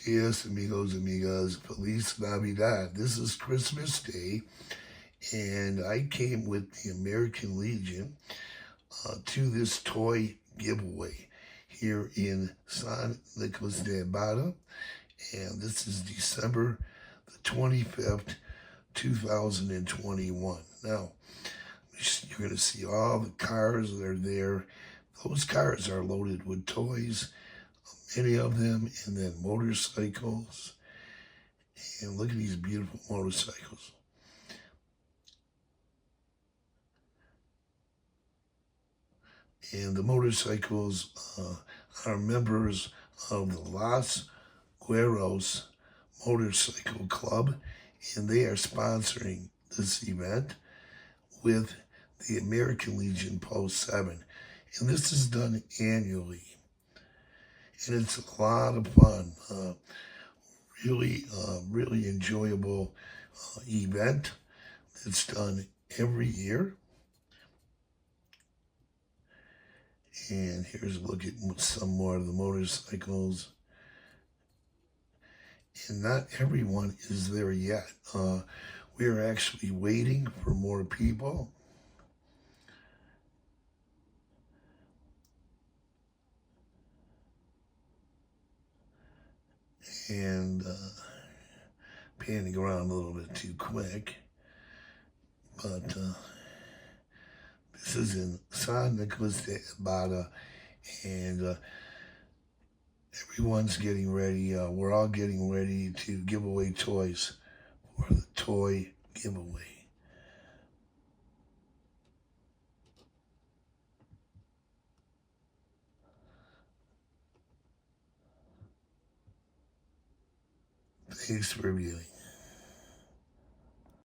días, amigos, amigas. Feliz Navidad. This is Christmas Day, and I came with the American Legion to this toy giveaway here in San Nicolas de Ibarra, and this is December the 25th, 2021. Now, you're going to see all the cars that are there. Those cars are loaded with toys, many of them, and then motorcycles. And look at these beautiful motorcycles. And the motorcycles are members of the Los GUEROS Motorcycle Club, and they are sponsoring this event with the American Legion Post 7. And this is done annually. And it's a lot of fun. Really enjoyable event. It's done every year. And here's a look at some more of the motorcycles. And not everyone is there yet. We are actually waiting for more people. And panning around a little bit too quick. But this is in San Nicolas de Ibarra, and everyone's getting ready. We're all getting ready to give away toys for the toy giveaway. Thanks for viewing.